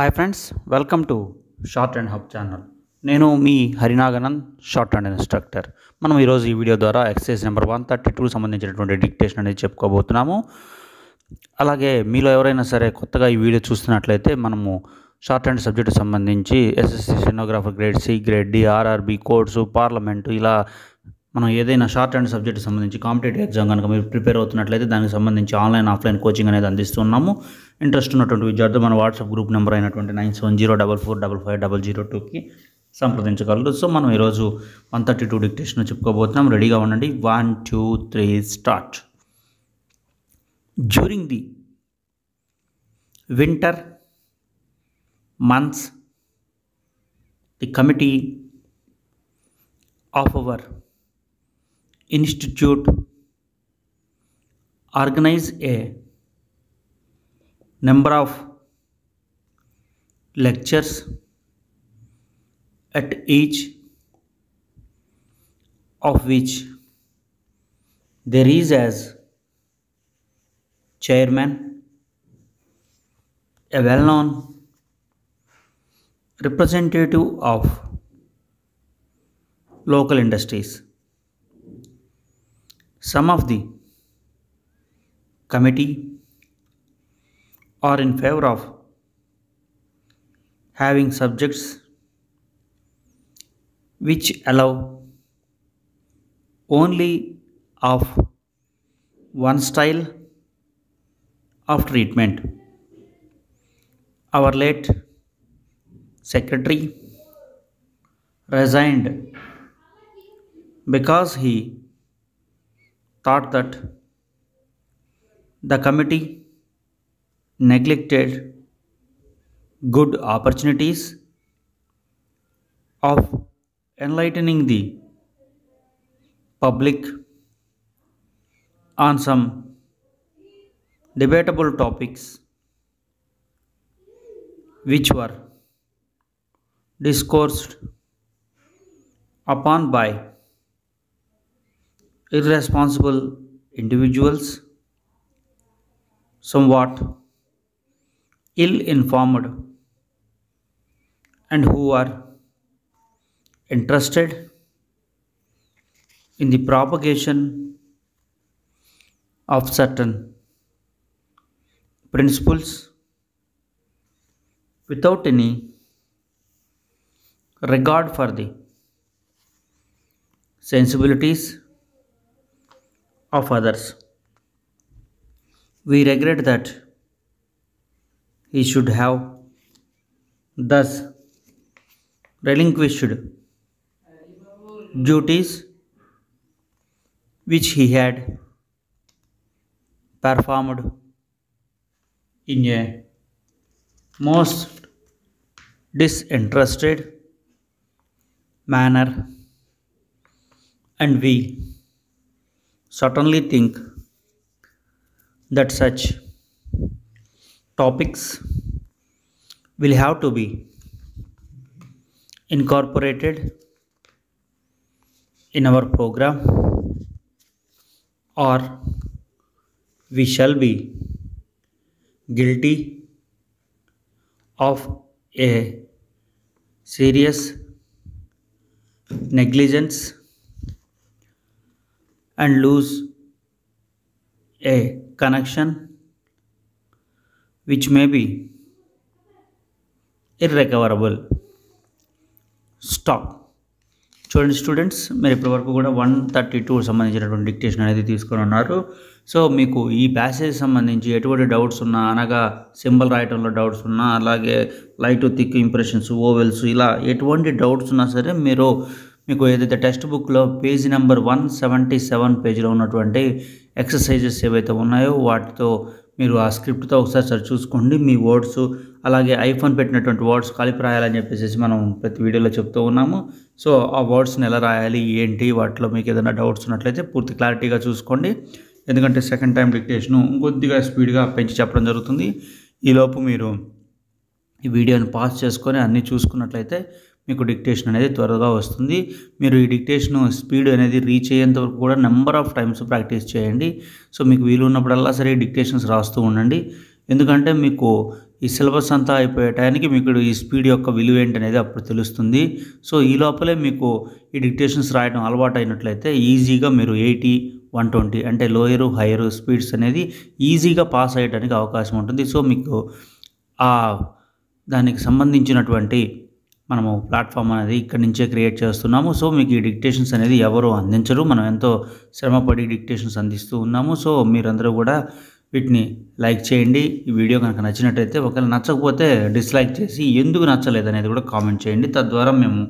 Hi friends, welcome to short and hub channel. నేను మీ హరినాగనంద్, short and instructor. మనం ఈరోజు ఈ వీడియో ద్వారా ఎక్సర్సైజ్ నెంబర్ 132 సంబంధించినటువంటి డిక్టేషన్ అనేది చెప్పుకోబోతున్నాము. అలాగే మీలో ఎవరైనా సరే కొత్తగా ఈ వీడియో చూస్తున్నట్లయితే మనము షార్ట్ అండ్ సబ్జెక్టు సంబంధించి SSC stenographer grade C, grade D, RRB, course, parliament ఇలా మనం ఏదైనా షార్ట్ అండ్ సబ్జెక్టు సంబంధించి కాంపిటేటివ్ ఎగ్జామ్ కనుక మీరు ప్రిపేర్ అవుతున్నట్లయితే దానికి సంబంధించి ఆన్లైన్, ఆఫ్లైన్ కోచింగ్ అనేది అందిస్తున్నాము. ఇంట్రెస్ట్ ఉన్నటువంటి విద్యార్థులు మన వాట్సాప్ గ్రూప్ నెంబర్ అయినటువంటి 9704455002కి సంప్రదించగలరు. సో మనం ఈరోజు 132 డిక్టేషన్ చెప్పుకోబోతున్నాం. రెడీగా ఉండండి. 1, 2, 3 start. During the winter months, the committee of our institute organize a number of lectures at each of which there is as chairman a well-known representative of local industries. Some of the committee are in favor of having subjects which allow only of one style of treatment. Our late secretary resigned because he thought that the committee neglected good opportunities of enlightening the public on some debatable topics which were discoursed upon by irresponsible individuals, somewhat ill-informed, and who are interested in the propagation of certain principles without any regard for the sensibilities of others. We regret that he should have thus relinquished duties which he had performed in a most disinterested manner, and we certainly think that such topics will have to be incorporated in our program, or we shall be guilty of a serious negligence and lose a connection which may be irrecoverable. Stop. చూడండి students, మీరు ఇప్పటివరకు కూడా 132 సంబంధించినటువంటి dictation అనేది తీసుకొని ఉన్నారు. So మీకు ఈ ప్యాసేజ్ సంబంధించి ఎటువంటి డౌట్స్ ఉన్నా, అనగా సింబల్ రాయటంలో డౌట్స్ ఉన్నా, అలాగే లైట్ థిక్ ఇంప్రెషన్స్, ఓవెల్స్, ఇలా ఎటువంటి డౌట్స్ ఉన్నా సరే మీకు ఏదైతే టెక్స్ట్ బుక్లో పేజీ నెంబర్ 177 పేజీలో ఉన్నటువంటి ఎక్సర్సైజెస్ ఏవైతే ఉన్నాయో వాటితో మీరు ఆ స్క్రిప్ట్తో ఒకసారి చూసుకోండి. మీ వర్డ్స్, అలాగే ఐఫోన్ పెట్టినటువంటి వర్డ్స్ కలిపి రాయాలని చెప్పేసి మనం ప్రతి వీడియోలో చెప్తూ ఉన్నాము. సో ఆ వర్డ్స్ని ఎలా రాయాలి, ఏంటి, వాటిలో మీకు ఏదైనా డౌట్స్ ఉన్నట్లయితే పూర్తి క్లారిటీగా చూసుకోండి. ఎందుకంటే సెకండ్ టైం డిక్టేషను కొద్దిగా స్పీడ్గా పెంచి చెప్పడం జరుగుతుంది. ఈలోపు మీరు ఈ వీడియోని పాజ్ చేసుకొని అన్నీ చూసుకున్నట్లయితే మీకు డిక్టేషన్ అనేది త్వరగా వస్తుంది. మీరు ఈ డిక్టేషన్ స్పీడ్ అనేది రీచ్ అయ్యేంత వరకు కూడా నెంబర్ ఆఫ్ టైమ్స్ ప్రాక్టీస్ చేయండి. సో మీకు వీలు ఉన్నప్పుడల్లా సరే డిక్టేషన్స్ రాస్తూ ఉండండి. ఎందుకంటే మీకు ఈ సిలబస్ అంతా అయిపోయే టైంకి మీకు ఈ స్పీడ్ యొక్క విలువ ఏంటనేది అప్పుడు తెలుస్తుంది. సో ఈ లోపలే మీకు ఈ డిక్టేషన్స్ రాయడం అలవాటు అయినట్లయితే ఈజీగా మీరు 80, 120 అంటే లోయరు హైయరు స్పీడ్స్ అనేది ఈజీగా పాస్ అయ్యడానికి అవకాశం ఉంటుంది. సో మీకు దానికి సంబంధించినటువంటి మనము ప్లాట్ఫామ్ అనేది ఇక్కడి నుంచే క్రియేట్ చేస్తున్నాము. సో మీకు ఈ డిక్టేషన్స్ అనేది ఎవరు అందించరు, మనం ఎంతో శ్రమపడి డిక్టేషన్స్ అందిస్తూ ఉన్నాము. సో మీరందరూ కూడా వీటిని లైక్ చేయండి. ఈ వీడియో కనుక నచ్చినట్టయితే, ఒకవేళ నచ్చకపోతే డిస్లైక్ చేసి ఎందుకు నచ్చలేదు అనేది కూడా కామెంట్ చేయండి. తద్వారా మేము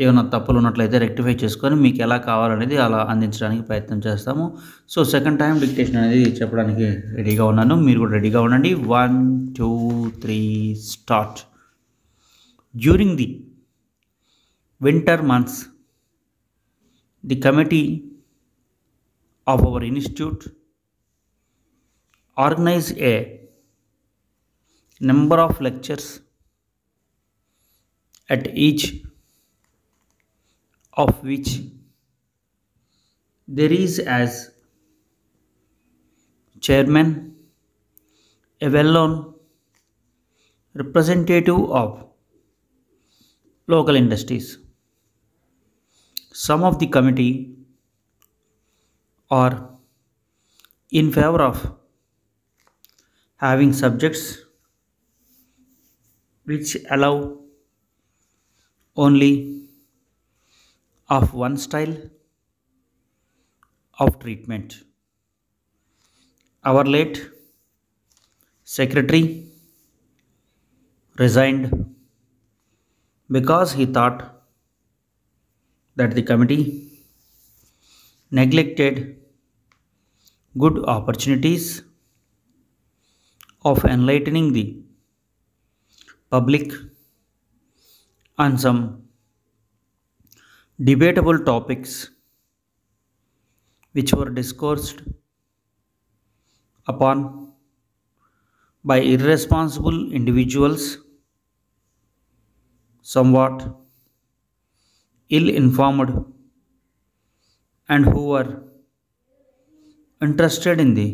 ఏమైనా తప్పులు ఉన్నట్లయితే రెక్టిఫై చేసుకొని మీకు ఎలా కావాలనేది అలా అందించడానికి ప్రయత్నం చేస్తాము. సో సెకండ్ టైం డిక్టేషన్ అనేది చెప్పడానికి రెడీగా ఉన్నాను, మీరు కూడా రెడీగా ఉండండి. 1, 2, 3 start. During the winter months, the committee of our institute organized a number of lectures, at each of which there is as chairman a well-known representative of local industries. Some of the committee are in favor of having subjects which allow only of one style of treatment. Our late secretary resigned because he thought that the committee neglected good opportunities of enlightening the public on some debatable topics which were discoursed upon by irresponsible individuals, somewhat ill-informed and who were interested in the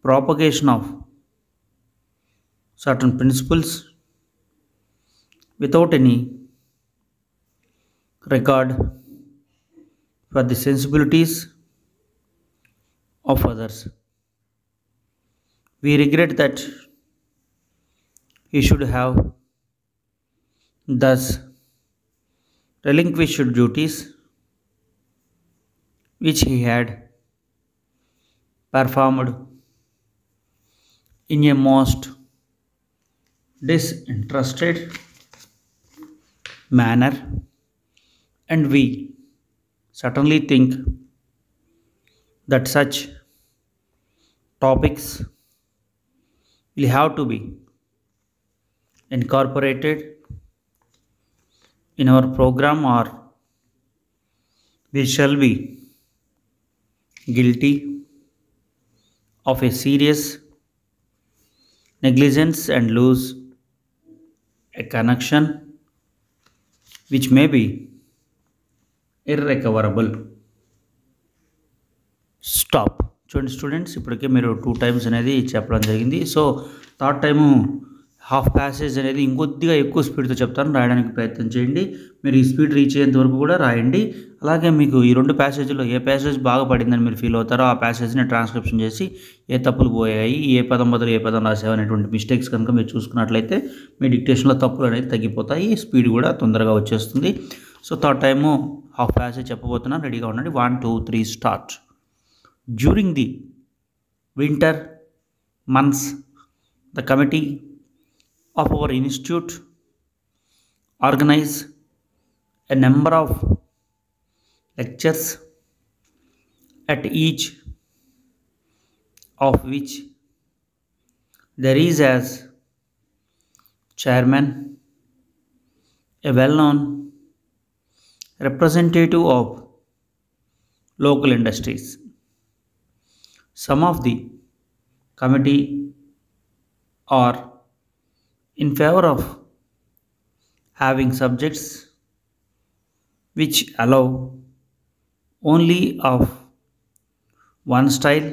propagation of certain principles without any regard for the sensibilities of others. We regret that he should have thus relinquished duties which he had performed in a most disinterested manner, and we certainly think that such topics will have to be incorporated in our program, or we shall be guilty of a serious negligence and lose a connection which may be irrecoverable. Stop. చూడండి students, ఇప్పటికే మీరు 2 times అనేది చెప్పడం జరిగింది. So third time half passage అనేది ఇంకొద్దిగా ఎక్కువ స్పీడ్తో చెప్తాను, రాయడానికి ప్రయత్నం చేయండి. మీరు ఈ స్పీడ్ రీచ్ అయ్యేంత వరకు కూడా రాయండి. అలాగే మీకు ఈ 2 ప్యాసేజ్లో ఏ ప్యాసేజ్ బాగా పడిందని మీరు ఫీల్ అవుతారో ఆ ప్యాసేజ్ని ట్రాన్స్క్రిప్షన్ చేసి ఏ తప్పులు పోయాయి, ఏ పదం బదులు ఏ పదం రాసావు అనేటువంటి మిస్టేక్స్ కనుక మీరు చూసుకున్నట్లయితే మీ డిక్టేషన్లో తప్పులు అనేది తగ్గిపోతాయి, స్పీడ్ కూడా తొందరగా వచ్చేస్తుంది. So third time half passage చెప్పబోతున్నాను, రెడీగా ఉండండి. 1, 2, 3 start. During the winter months, the committee of our institute organized a number of lectures, at each of which there is as chairman a well-known representative of local industries. Some of the committee are in favor of having subjects which allow only of one style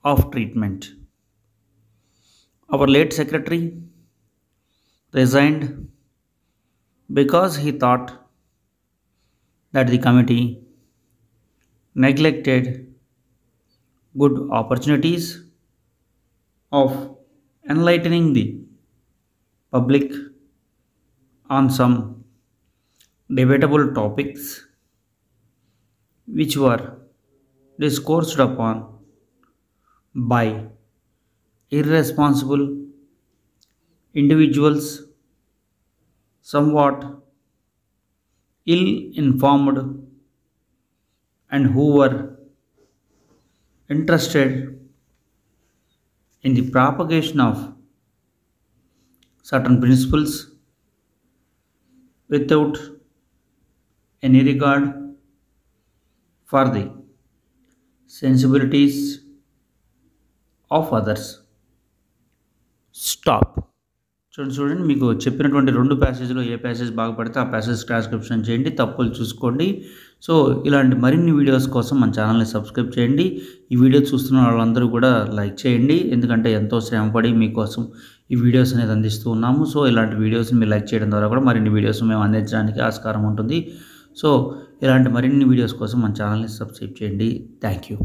of treatment. Our late secretary resigned because he thought that the committee neglected good opportunities of enlightening the public on some debatable topics which were discoursed upon by irresponsible individuals, somewhat ill informed, and who were interested in the propagation of certain principles without any regard for the sensibilities of others. Stop. చూడండి మీకు చెప్పినటువంటి 2 ప్యాసేజ్లో ఏ passage బాగా పడితే ఆ passage transcription చేయండి, తప్పులు చూసుకోండి. So ఇలాంటి మరిన్ని వీడియోస్ కోసం మన ఛానల్ని సబ్స్క్రైబ్ చేయండి. ఈ వీడియో చూస్తున్న వాళ్ళందరూ కూడా లైక్ చేయండి, ఎందుకంటే ఎంతో శ్రమపడి మీకోసం ఈ వీడియోస్ అనేది అందిస్తూ ఉన్నాము. సో ఇలాంటి వీడియోస్ని మీరు లైక్ చేయడం ద్వారా కూడా మరిన్ని వీడియోస్ మేము అందించడానికి ఆస్కారం ఉంటుంది. సో ఇలాంటి మరిన్ని వీడియోస్ కోసం మన ఛానల్ని సబ్స్క్రైబ్ చేయండి. Thank you.